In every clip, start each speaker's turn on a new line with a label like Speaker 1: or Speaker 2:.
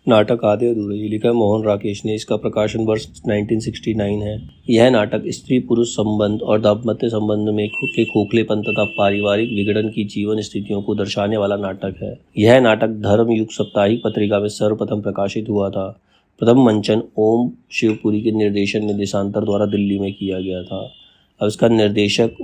Speaker 1: नाटक आधे अधूरे, ये लिखा है मोहन राकेश ने। इसका प्रकाशन वर्ष 1969 है। यह नाटक स्त्री पुरुष संबंध और दाम्पत्य संबंध में के खोखलेपन तथा पारिवारिक विघटन की जीवन स्थितियों को दर्शाने वाला नाटक है। यह नाटक धर्म युग साप्ताहिक पत्रिका में सर्वप्रथम प्रकाशित हुआ था। प्रथम मंचन ओम शिवपुरी के निर्देशन में देशांतर द्वारा दिल्ली में किया गया था। अब इसका निर्देशक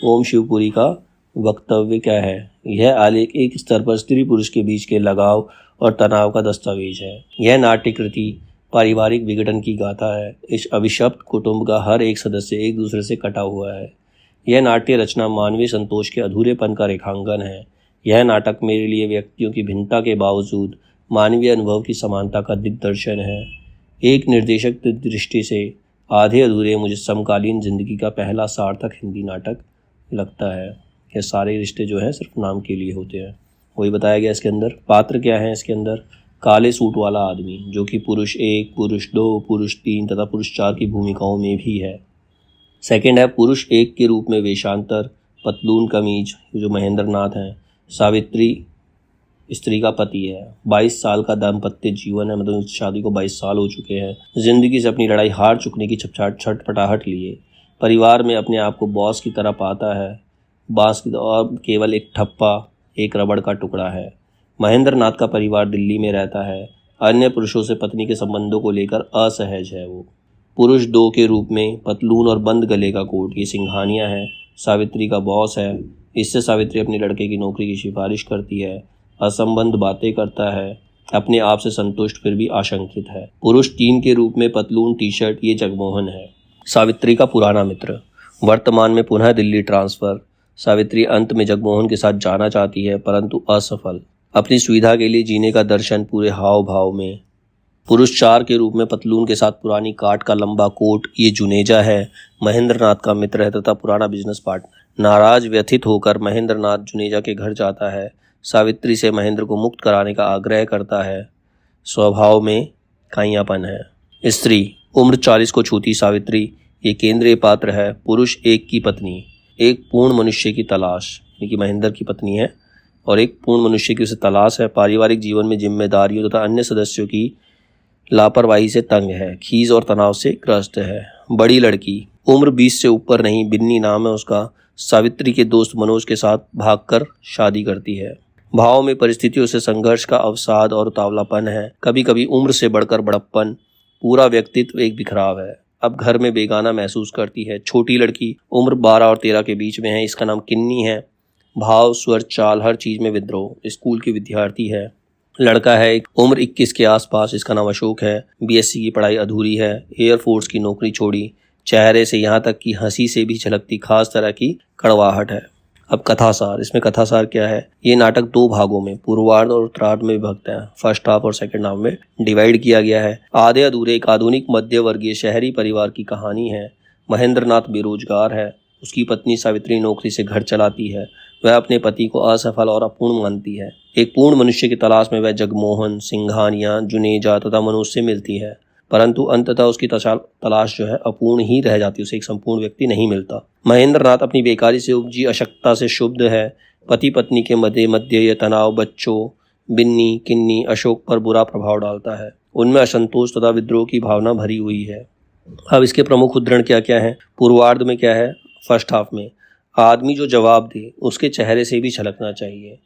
Speaker 1: ओम शिवपुरी का वक्तव्य क्या है। यह आलेख एक स्तर पर स्त्री पुरुष के बीच के लगाव और तनाव का दस्तावेज है। यह नाट्य कृति पारिवारिक विघटन की गाथा है। इस अभिशप्त कुटुंब का हर एक सदस्य एक दूसरे से कटा हुआ है। यह नाट्य रचना मानवीय संतोष के अधूरेपन का रेखांकन है। यह नाटक मेरे लिए व्यक्तियों की भिन्नता के बावजूद मानवीय अनुभव की समानता का दिग्दर्शन है। एक निर्देशक की दृष्टि से आधे अधूरे मुझे समकालीन जिंदगी का पहला सार्थक हिंदी नाटक लगता है। यह सारे रिश्ते जो है सिर्फ नाम के लिए होते हैं, वही बताया गया इसके अंदर। पात्र क्या है इसके अंदर, काले सूट वाला आदमी जो कि पुरुष 1, पुरुष 2, पुरुष 3 तथा पुरुष 4 की भूमिकाओं में भी है। सेकंड है पुरुष 1 के रूप में वेशांतर पतलून कमीज जो महेंद्र नाथ हैं। सावित्री स्त्री का पति है। 22 साल का दाम्पत्य जीवन है, मतलब शादी को 22 साल हो चुके हैं। जिंदगी से अपनी लड़ाई हार चुकने की छटपटाहट लिए परिवार में अपने आप को बॉस की तरह पाता है। बांस की और केवल एक ठप्पा एक रबड़ का टुकड़ा है। महेंद्र नाथ का परिवार दिल्ली में रहता है। अन्य पुरुषों से पत्नी के संबंधों को लेकर असहज है वो। पुरुष 2 के रूप में पतलून और बंद गले का कोट ये सिंघानिया है। सावित्री का बॉस है। इससे सावित्री अपने लड़के की नौकरी की सिफारिश करती है। असंबद्ध बातें करता है। अपने आप से संतुष्ट फिर भी आशंकित है। पुरुष 3 के रूप में पतलून टी शर्ट ये जगमोहन है, सावित्री का पुराना मित्र। वर्तमान में पुनः दिल्ली ट्रांसफर। सावित्री अंत में जगमोहन के साथ जाना चाहती है परंतु असफल। अपनी सुविधा के लिए जीने का दर्शन पूरे हाव भाव में। पुरुष 4 के रूप में पतलून के साथ पुरानी काट का लंबा कोट ये जुनेजा है, महेंद्र नाथ का मित्र है तथा पुराना बिजनेस पार्टनर। नाराज व्यथित होकर महेंद्र नाथ जुनेजा के घर जाता है। सावित्री से महेंद्र को मुक्त कराने का आग्रह करता है। स्वभाव में काइयापन है। स्त्री उम्र 40 को छूती सावित्री ये केंद्रीय पात्र है। पुरुष 1 की पत्नी, एक पूर्ण मनुष्य की तलाश, यानी कि महेंद्र की पत्नी है और एक पूर्ण मनुष्य की उसे तलाश है। पारिवारिक जीवन में जिम्मेदारियों तथा अन्य सदस्यों की लापरवाही से तंग है। खीज और तनाव से ग्रस्त है। बड़ी लड़की, उम्र 20 से ऊपर नहीं, बिन्नी नाम है उसका। सावित्री के दोस्त मनोज के साथ भागकर शादी करती है। भाव में परिस्थितियों से संघर्ष का अवसाद और उतावलापन है। कभी कभी उम्र से बढ़कर बड़प्पन। पूरा व्यक्तित्व एक बिखराव है। अब घर में बेगाना महसूस करती है। छोटी लड़की, उम्र 12 और 13 के बीच में है। इसका नाम किन्नी है। भाव स्वर चाल हर चीज में विद्रोह। स्कूल की विद्यार्थी है। लड़का है, उम्र 21 के आसपास। इसका नाम अशोक है। बीएससी की पढ़ाई अधूरी है। एयरफोर्स की नौकरी छोड़ी। चेहरे से यहाँ तक कि हंसी से भी झलकती खास तरह की कड़वाहट है। अब कथासार, इसमें कथासार क्या है। ये नाटक 2 भागों में पूर्वार्ध और उत्तरार्ध में विभक्त है। फर्स्ट हाफ और सेकंड हाफ में डिवाइड किया गया है। आधे अधूरे एक आधुनिक मध्य वर्गीय शहरी परिवार की कहानी है। महेंद्र नाथ बेरोजगार है। उसकी पत्नी सावित्री नौकरी से घर चलाती है। वह अपने पति को असफल और अपूर्ण मानती है। एक पूर्ण मनुष्य की तलाश में वह जगमोहन, सिंघानिया, जुनेजा तथा मनोज से मिलती है, परंतु अंततः उसकी तलाश जो है अपूर्ण ही रह जाती है। उसे एक संपूर्ण व्यक्ति नहीं मिलता। महेंद्र नाथ अपनी बेकारी से उपजी अशक्तता से शुद्ध है। पति पत्नी के मध्य यह तनाव बच्चों बिन्नी, किन्नी, अशोक पर बुरा प्रभाव डालता है। उनमें असंतोष तथा विद्रोह की भावना भरी हुई है। अब इसके प्रमुख उद्धरण क्या क्या है। पूर्वार्ध में क्या है, फर्स्ट हाफ में, आदमी जो जवाब दे उसके चेहरे से भी झलकना चाहिए।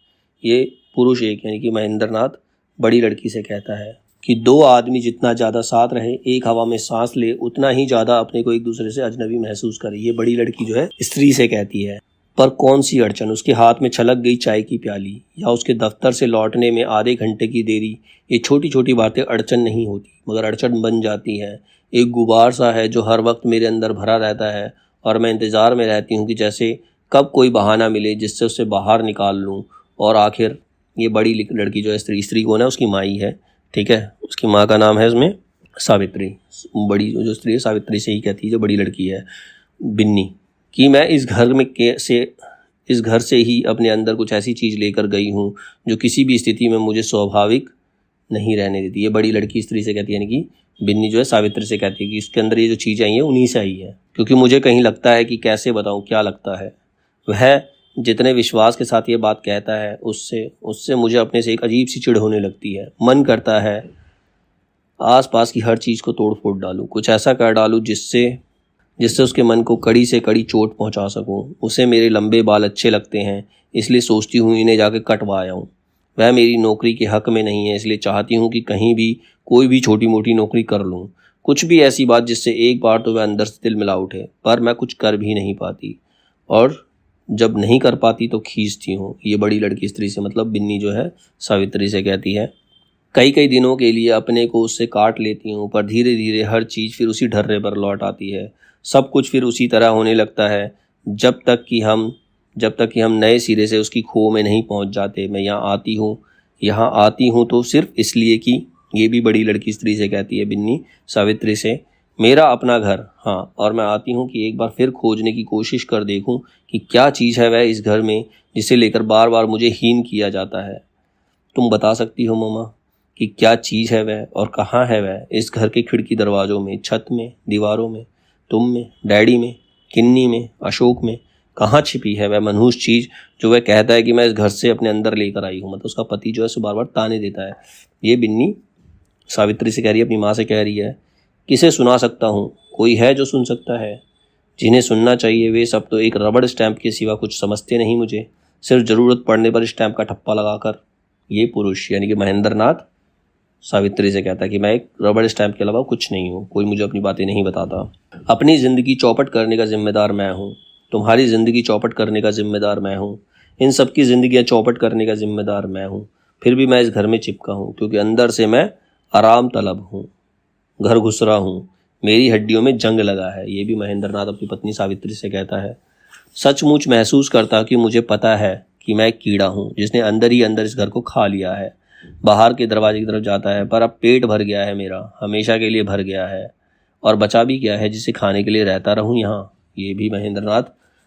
Speaker 1: ये पुरुष 1 यानी कि महेंद्र नाथ बड़ी लड़की से कहता है कि 2 आदमी जितना ज़्यादा साथ रहे, एक हवा में सांस ले, उतना ही ज़्यादा अपने को एक दूसरे से अजनबी महसूस करे। ये बड़ी लड़की जो है स्त्री से कहती है। पर कौन सी अड़चन, उसके हाथ में छलक गई चाय की प्याली या उसके दफ्तर से लौटने में आधे घंटे की देरी, ये छोटी छोटी बातें अड़चन नहीं होती मगर अड़चन बन जाती है। एक गुबार सा है जो हर वक्त मेरे अंदर भरा रहता है और मैं इंतज़ार में रहती हूँ कि जैसे कब कोई बहाना मिले जिससे उसे बाहर निकाल लूँ। और आखिर ये बड़ी लड़की जो है स्त्री कौन है, उसकी माई है, ठीक है। उसकी माँ का नाम है इसमें सावित्री। बड़ी जो स्त्री है सावित्री से ही कहती है जो बड़ी लड़की है बिन्नी, कि मैं इस घर से ही अपने अंदर कुछ ऐसी चीज़ लेकर गई हूँ जो किसी भी स्थिति में मुझे स्वाभाविक नहीं रहने देती। ये बड़ी लड़की स्त्री से कहती है, यानी कि बिन्नी जो है सावित्री से कहती है कि इसके अंदर ये जो चीज़ आई है उन्हीं से आई है। क्योंकि मुझे कहीं लगता है कि कैसे बताऊँ क्या लगता है, वह जितने विश्वास के साथ ये बात कहता है उससे उससे मुझे अपने से एक अजीब सी चिढ़ होने लगती है। मन करता है आसपास की हर चीज़ को तोड़ फोड़ डालूं, कुछ ऐसा कर डालूं जिससे जिससे उसके मन को कड़ी से कड़ी चोट पहुंचा सकूं। उसे मेरे लंबे बाल अच्छे लगते हैं, इसलिए सोचती हूँ इन्हें जाके कटवा आऊं। वह मेरी नौकरी के हक में नहीं है, इसलिए चाहती हूँ कि कहीं भी कोई भी छोटी मोटी नौकरी कर लूँ, कुछ भी ऐसी बात जिससे एक बार तो वह अंदर से दिल मिला उठे। पर मैं कुछ कर भी नहीं पाती, और जब नहीं कर पाती तो खींचती हूँ। ये बड़ी लड़की स्त्री से मतलब बिन्नी जो है सावित्री से कहती है। कई कई दिनों के लिए अपने को उससे काट लेती हूँ, पर धीरे धीरे हर चीज़ फिर उसी ढर्रे पर लौट आती है। सब कुछ फिर उसी तरह होने लगता है जब तक कि हम नए सिरे से उसकी खो में नहीं पहुँच जाते। मैं यहाँ आती हूँ तो सिर्फ इसलिए कि ये भी बड़ी लड़की स्त्री से कहती है बिन्नी सावित्री से, मेरा अपना घर। हाँ, और मैं आती हूँ कि एक बार फिर खोजने की कोशिश कर देखूँ कि क्या चीज़ है वह इस घर में जिसे लेकर बार बार मुझे हीन किया जाता है। तुम बता सकती हो मम्मा कि क्या चीज़ है वह और कहाँ है वह? इस घर के खिड़की दरवाज़ों में, छत में, दीवारों में, तुम में, डैडी में, किन्नी में, अशोक में, कहाँ छिपी है वह मनहूस चीज़ जो वह कहता है कि मैं इस घर से अपने अंदर लेकर आई हूँ? मतलब उसका पति जो है सो बार बार ताने देता है। ये बिन्नी सावित्री से कह रही है, अपनी माँ से कह रही है, किसे सुना सकता हूँ? कोई है जो सुन सकता है? जिन्हें सुनना चाहिए वे सब तो एक रबड़ स्टैंप के सिवा कुछ समझते नहीं मुझे, सिर्फ ज़रूरत पड़ने पर स्टैंप का ठप्पा लगाकर। ये पुरुष यानी कि महेंद्र नाथ सावित्री से कहता है कि मैं एक रबड़ स्टैंप के अलावा कुछ नहीं हूँ, कोई मुझे अपनी बातें नहीं बताता। अपनी ज़िंदगी चौपट करने का जिम्मेदार मैं हूँ, तुम्हारी ज़िंदगी चौपट करने का जिम्मेदार मैं हूँ, इन सब की ज़िंदगियाँ चौपट करने का जिम्मेदार मैं हूँ। फिर भी मैं इस घर में चिपका हूँ क्योंकि अंदर से मैं आराम तलब हूँ, घर घुसरा हूँ, मेरी हड्डियों में जंग लगा है। ये भी महेंद्र नाथ अपनी पत्नी सावित्री से कहता है। सचमुच महसूस करता कि मुझे पता है कि मैं एक कीड़ा हूँ जिसने अंदर ही अंदर इस घर को खा लिया है। बाहर के दरवाजे की तरफ जाता है, पर अब पेट भर गया है मेरा, हमेशा के लिए भर गया है, और बचा भी क्या है जिसे खाने के लिए रहता रहूं यहाँ। ये भी महेंद्र नाथ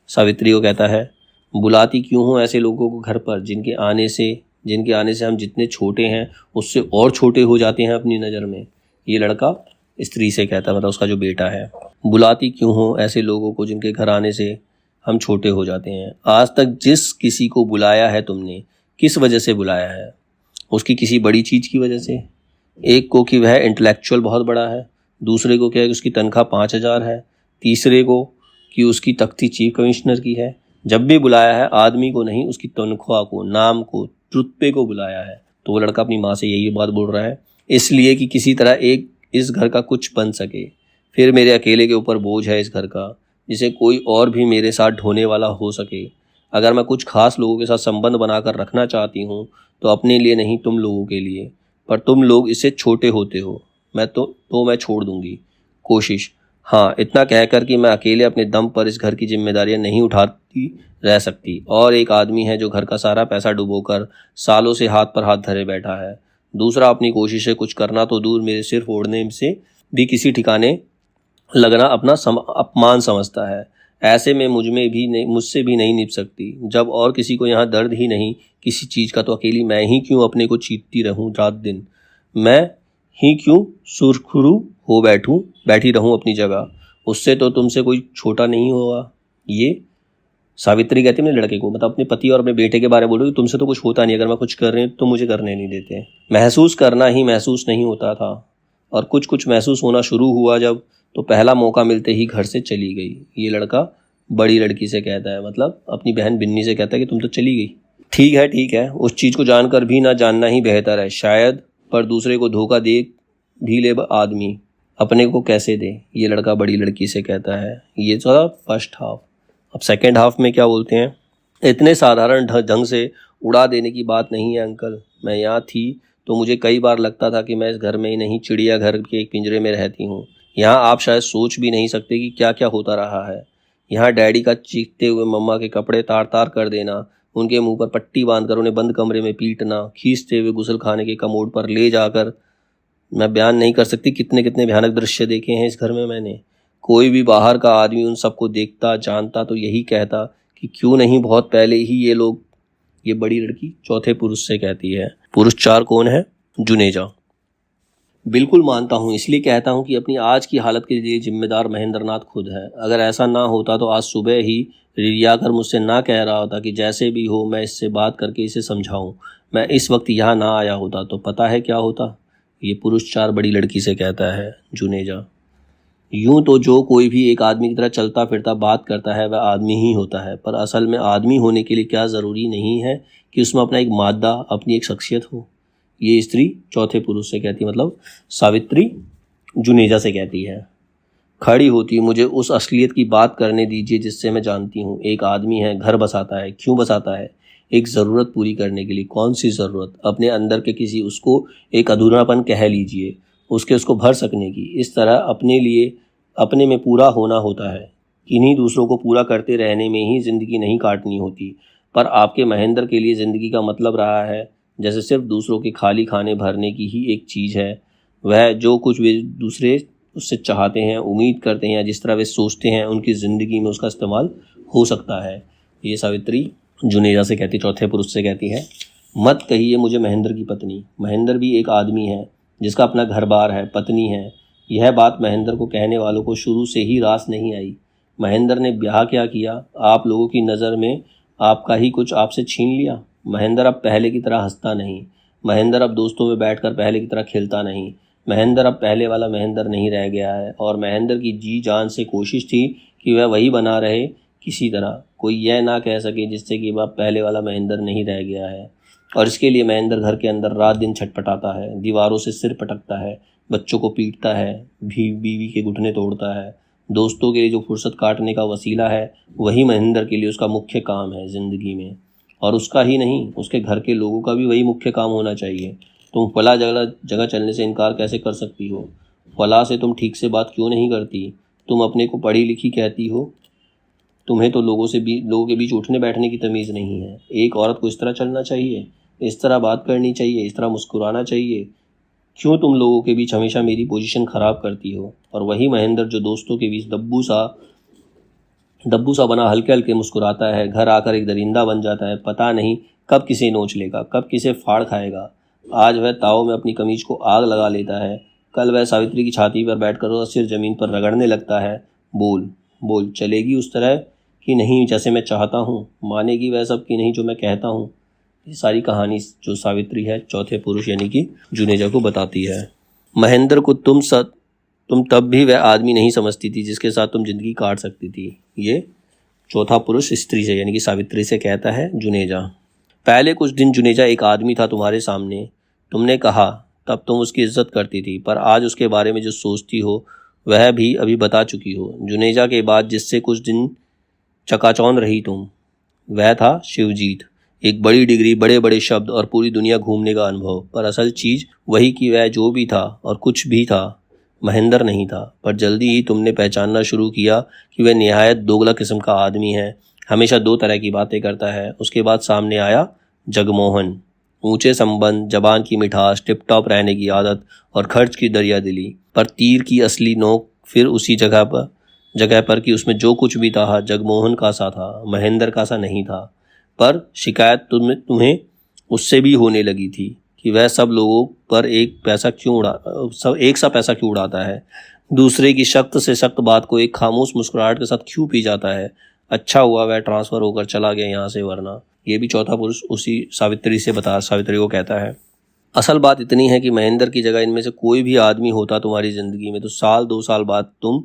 Speaker 1: सावित्री को कहता है। बुलाती क्यों हूँ ऐसे लोगों को घर पर जिनके आने से हम जितने छोटे हैं उससे और छोटे हो जाते हैं अपनी नज़र में। ये लड़का स्त्री से कहता है, मतलब उसका जो बेटा है। बुलाती क्यों हो ऐसे लोगों को जिनके घर आने से हम छोटे हो जाते हैं। आज तक जिस किसी को बुलाया है तुमने, किस वजह से बुलाया है? उसकी किसी बड़ी चीज़ की वजह से। एक को कि वह इंटेलेक्चुअल बहुत बड़ा है, दूसरे को क्या है कि उसकी तनख्वाह 5,000 है, तीसरे को कि उसकी तख्ती चीफ कमिश्नर की है। जब भी बुलाया है आदमी को नहीं, उसकी तनख्वाह को, नाम को, रुतबे को बुलाया है। तो वो लड़का अपनी माँ से यही बात बोल रहा है, इसलिए कि किसी तरह एक इस घर का कुछ बन सके। फिर मेरे अकेले के ऊपर बोझ है इस घर का, जिसे कोई और भी मेरे साथ ढोने वाला हो सके। अगर मैं कुछ खास लोगों के साथ संबंध बनाकर रखना चाहती हूँ तो अपने लिए नहीं, तुम लोगों के लिए। पर तुम लोग इससे छोटे होते हो। मैं छोड़ दूंगी कोशिश। हाँ, इतना कहकर कि मैं अकेले अपने दम पर इस घर की जिम्मेदारियां नहीं उठाती रह सकती। और एक आदमी है जो घर का सारा पैसा डुबोकर सालों से हाथ पर हाथ धरे बैठा है। दूसरा अपनी कोशिश से कुछ करना तो दूर, मेरे सिर फोड़ने से भी किसी ठिकाने लगना अपना अपमान समझता है। ऐसे में मुझसे भी नहीं निभ सकती। जब और किसी को यहाँ दर्द ही नहीं किसी चीज़ का, तो अकेली मैं ही क्यों अपने को चीरती रहूं रात दिन? मैं ही क्यों सुरखुरू हो बैठी रहूं अपनी जगह? उससे तो तुमसे कोई छोटा नहीं होगा। ये सावित्री कहती है मेरे लड़के को, मतलब अपने पति और अपने बेटे के बारे में बोल रही, तुमसे तो कुछ होता नहीं, अगर मैं कुछ कर रही हूँ तो मुझे करने नहीं देते। महसूस करना ही महसूस नहीं होता था, और कुछ कुछ महसूस होना शुरू हुआ जब, तो पहला मौका मिलते ही घर से चली गई। ये लड़का बड़ी लड़की से कहता है, मतलब अपनी बहन बिन्नी से कहता है कि तुम तो चली गई। ठीक है, उस चीज़ को जानकर भी ना जानना ही बेहतर है शायद, पर दूसरे को धोखा दे भी ले आदमी, अपने को कैसे दे? ये लड़का बड़ी लड़की से कहता है। ये था फर्स्ट हाफ। अब सेकेंड हाफ में क्या बोलते हैं? इतने साधारण ढंग से उड़ा देने की बात नहीं है अंकल। मैं यहाँ थी तो मुझे कई बार लगता था कि मैं इस घर में ही नहीं, चिड़ियाघर के एक पिंजरे में रहती हूँ। यहाँ आप शायद सोच भी नहीं सकते कि क्या क्या होता रहा है। यहाँ डैडी का चीखते हुए मम्मा के कपड़े तार तार कर देना, उनके मुंह पर पट्टी बांधकर उन्हें बंद कमरे में पीटना, खींचते हुए गुसल खाने के कमोड पर ले जाकर। मैं बयान नहीं कर सकती कितने कितने भयानक दृश्य देखे हैं इस घर में मैंने। कोई भी बाहर का आदमी उन सबको देखता जानता तो यही कहता कि क्यों नहीं बहुत पहले ही ये लोग। ये बड़ी लड़की चौथे पुरुष से कहती है। पुरुष 4 कौन है? जुनेजा। बिल्कुल मानता हूँ, इसलिए कहता हूँ कि अपनी आज की हालत के लिए जिम्मेदार महेंद्रनाथ खुद है। अगर ऐसा ना होता तो आज सुबह ही रियाकर मुझसे ना कह रहा होता कि जैसे भी हो मैं इससे बात करके इसे समझाऊं। मैं इस वक्त यहाँ ना आया होता तो पता है क्या होता? ये पुरुष चार बड़ी लड़की से कहता है जुनेजा। यूं तो जो कोई भी एक आदमी की तरह चलता फिरता बात करता है वह आदमी ही होता है, पर असल में आदमी होने के लिए क्या ज़रूरी नहीं है कि उसमें अपना एक मादा, अपनी एक शख्सियत हो। ये स्त्री चौथे पुरुष से कहती, मतलब सावित्री जुनेजा से कहती है। खड़ी होती, मुझे उस असलियत की बात करने दीजिए जिससे मैं जानती हूँ। एक आदमी है, घर बसाता है, क्यों बसाता है? एक ज़रूरत पूरी करने के लिए। कौन सी ज़रूरत? अपने अंदर के किसी उसको एक अधूरापन कह लीजिए, उसको भर सकने की। इस तरह अपने लिए अपने में पूरा होना होता है। किन्हीं दूसरों को पूरा करते रहने में ही ज़िंदगी नहीं काटनी होती। पर आपके महेंद्र के लिए ज़िंदगी का मतलब रहा है जैसे सिर्फ दूसरों के खाली खाने भरने की ही एक चीज़ है। वह जो कुछ वे दूसरे उससे चाहते हैं, उम्मीद करते हैं, जिस तरह वे सोचते हैं उनकी ज़िंदगी में उसका इस्तेमाल हो सकता है। ये सावित्री जुनेजा से कहती, चौथे पुरुष से कहती है। मत कहिए मुझे महेंद्र की पत्नी। महेंद्र भी एक आदमी है जिसका अपना घर बार है, पत्नी है। यह बात महेंद्र को कहने वालों को शुरू से ही रास नहीं आई। महेंद्र ने ब्याह क्या किया? आप लोगों की नज़र में आपका ही कुछ आपसे छीन लिया। महेंद्र अब पहले की तरह हंसता नहीं। महेंद्र अब दोस्तों में बैठकर पहले की तरह खेलता नहीं। महेंद्र अब पहले वाला महेंद्र नहीं रह गया है। और महेंद्र की जी जान से कोशिश थी कि वह वही बना रहे किसी तरह, कोई यह ना कह सके जिससे कि वह पहले वाला महेंद्र नहीं रह गया है। और इसके लिए महेंद्र घर के अंदर रात दिन छटपटाता है, दीवारों से सिर पटकता है, बच्चों को पीटता है, बीवी के घुटने तोड़ता है। दोस्तों के लिए जो फुर्सत काटने का वसीला है वही महेंद्र के लिए उसका मुख्य काम है ज़िंदगी में। और उसका ही नहीं, उसके घर के लोगों का भी वही मुख्य काम होना चाहिए। तुम फला जगह चलने से इनकार कैसे कर सकती हो? फला से तुम ठीक से बात क्यों नहीं करती? तुम अपने को पढ़ी लिखी कहती हो, तुम्हें तो लोगों के बीच उठने बैठने की तमीज़ नहीं है। एक औरत को इस तरह चलना चाहिए, इस तरह बात करनी चाहिए, इस तरह मुस्कुराना चाहिए। क्यों तुम लोगों के बीच हमेशा मेरी पोजीशन ख़राब करती हो? और वही महेंद्र जो दोस्तों के बीच दब्बू सा बना हल्के हल्के मुस्कुराता है, घर आकर एक दरिंदा बन जाता है। पता नहीं कब किसे नोच लेगा, कब किसे फाड़ खाएगा। आज वह ताव में अपनी कमीज को आग लगा लेता है, कल वह सावित्री की छाती पर बैठकर उसका सिर जमीन पर रगड़ने लगता है। बोल बोल, चलेगी उस तरह कि नहीं जैसे मैं चाहता हूँ? मानेगी वह सब कि नहीं जो मैं कहता हूँ? ये सारी कहानी जो सावित्री है चौथे पुरुष यानी कि जुनेजा को बताती है। महेंद्र को तुम तब भी वह आदमी नहीं समझती थी जिसके साथ तुम जिंदगी काट सकती थी। ये चौथा पुरुष स्त्री से यानी कि सावित्री से कहता है जुनेजा। पहले कुछ दिन जुनेजा एक आदमी था तुम्हारे सामने, तुमने कहा तब तुम उसकी इज्जत करती थी, पर आज उसके बारे में जो सोचती हो वह भी अभी बता चुकी हो। जुनेजा के बाद जिससे कुछ दिन चकाचौंध रही तुम, वह था शिवजीत। एक बड़ी डिग्री, बड़े बड़े शब्द और पूरी दुनिया घूमने का अनुभव, पर असल चीज़ वही कि वह जो भी था और कुछ भी था महेंद्र नहीं था। पर जल्दी ही तुमने पहचानना शुरू किया कि वह निहायत दोगला किस्म का आदमी है, हमेशा दो तरह की बातें करता है। उसके बाद सामने आया जगमोहन। ऊंचे संबंध, जबान की मिठास, टिप टॉप रहने की आदत और खर्च की दरिया दिली। पर तीर की असली नोक फिर उसी जगह पर कि उसमें जो कुछ भी था जगमोहन का सा था, महेंद्र का सा नहीं था। पर शिकायत तुम्हें उससे भी होने लगी थी कि वह सब लोगों पर एक सा पैसा क्यों उड़ाता है, दूसरे की सख्त से सख्त बात को एक खामोश मुस्कुराहट के साथ क्यों पी जाता है। अच्छा हुआ वह ट्रांसफ़र होकर चला गया यहाँ से, वरना। ये भी चौथा पुरुष उसी सावित्री को कहता है। असल बात इतनी है कि महेंद्र की जगह इनमें से कोई भी आदमी होता तुम्हारी ज़िंदगी में तो साल 2 साल बाद तुम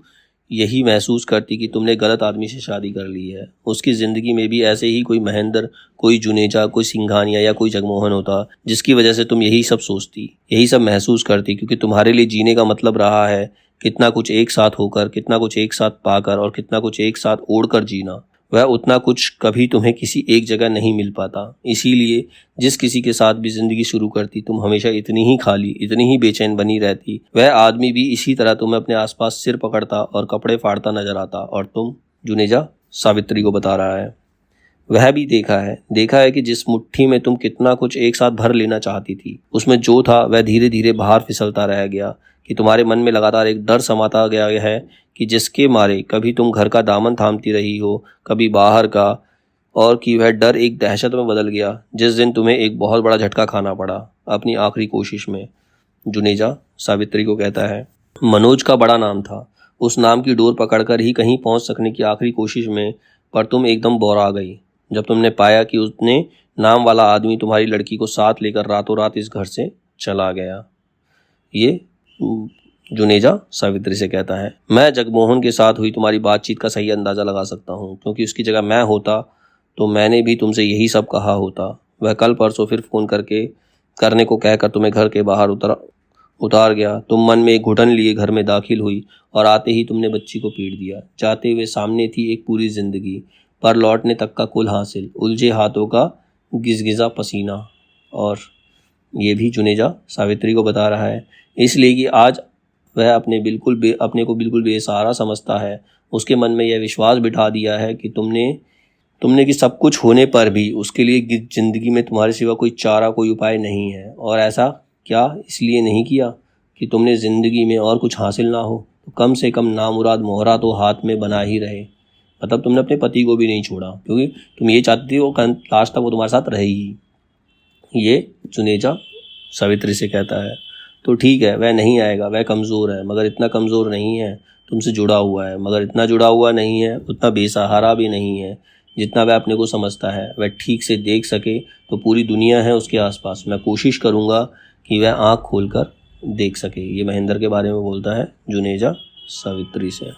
Speaker 1: यही महसूस करती कि तुमने गलत आदमी से शादी कर ली है। उसकी ज़िंदगी में भी ऐसे ही कोई महेंद्र, कोई जुनेजा, कोई सिंघानिया या कोई जगमोहन होता जिसकी वजह से तुम यही सब सोचती, यही सब महसूस करती, क्योंकि तुम्हारे लिए जीने का मतलब रहा है कितना कुछ एक साथ होकर, कितना कुछ एक साथ पाकर और कितना कुछ एक साथ ओढ़कर जीना। वह उतना कुछ कभी तुम्हें किसी एक जगह नहीं मिल पाता। इसीलिए जिस किसी के साथ भी जिंदगी शुरू करती तुम हमेशा इतनी ही खाली, इतनी ही बेचैन बनी रहती। वह आदमी भी इसी तरह तुम्हें अपने आसपास सिर पकड़ता और कपड़े फाड़ता नजर आता। और तुम, जुनेजा सावित्री को बता रहा है, वह भी देखा है कि जिस मुट्ठी में तुम कितना कुछ एक साथ भर लेना चाहती थी, उसमें जो था वह धीरे धीरे बाहर फिसलता रह गया। कि तुम्हारे मन में लगातार एक डर समाता गया है कि जिसके मारे कभी तुम घर का दामन थामती रही हो, कभी बाहर का, और कि वह डर एक दहशत में बदल गया जिस दिन तुम्हें एक बहुत बड़ा झटका खाना पड़ा अपनी आखिरी कोशिश में। जुनेजा सावित्री को कहता है। मनोज का बड़ा नाम था। उस नाम की डोर पकड़कर ही कहीं पहुंच सकने की आखिरी कोशिश में पर तुम एकदम बौरा गई जब तुमने पाया कि उसने नाम वाला आदमी तुम्हारी लड़की को साथ लेकर रातों रात इस घर से चला गया। ये जुनेजा सावित्री से कहता है। मैं जगमोहन के साथ हुई तुम्हारी बातचीत का सही अंदाजा लगा सकता हूँ, क्योंकि उसकी जगह मैं होता तो मैंने भी तुमसे यही सब कहा होता। वह कल परसों फिर फोन करने को कहकर तुम्हें घर के बाहर उतार गया। तुम मन में एक घुटन लिए घर में दाखिल हुई और आते ही तुमने बच्ची को पीट दिया। जाते हुए सामने थी एक पूरी जिंदगी, पर लौटने तक का कुल हासिल, उलझे हाथों का गिजगिजा पसीना। और ये भी जुनेजा सावित्री को बता रहा है, इसलिए कि आज वह अपने को बिल्कुल बेसहारा समझता है। उसके मन में यह विश्वास बिठा दिया है कि तुमने कि सब कुछ होने पर भी उसके लिए जिंदगी में तुम्हारे सिवा कोई चारा, कोई उपाय नहीं है। और ऐसा क्या इसलिए नहीं किया कि तुमने जिंदगी में और कुछ हासिल ना हो, तो कम से कम नामुराद मोहरा तो हाथ में बना ही रहे। मतलब तुमने अपने पति को भी नहीं छोड़ा, क्योंकि तुम ये चाहती थी वो लास्ट तक वो तुम्हारे साथ रहेगी। ये जुनेजा सावित्री से कहता है। तो ठीक है, वह नहीं आएगा, वह कमज़ोर है, मगर इतना कमज़ोर नहीं है। तुमसे जुड़ा हुआ है, मगर इतना जुड़ा हुआ नहीं है, उतना बेसहारा भी नहीं है जितना वह अपने को समझता है। वह ठीक से देख सके तो पूरी दुनिया है उसके आसपास। मैं कोशिश करूँगा कि वह आँख खोलकर देख सके। ये महेंद्र के बारे में बोलता है जुनेजा सावित्री से।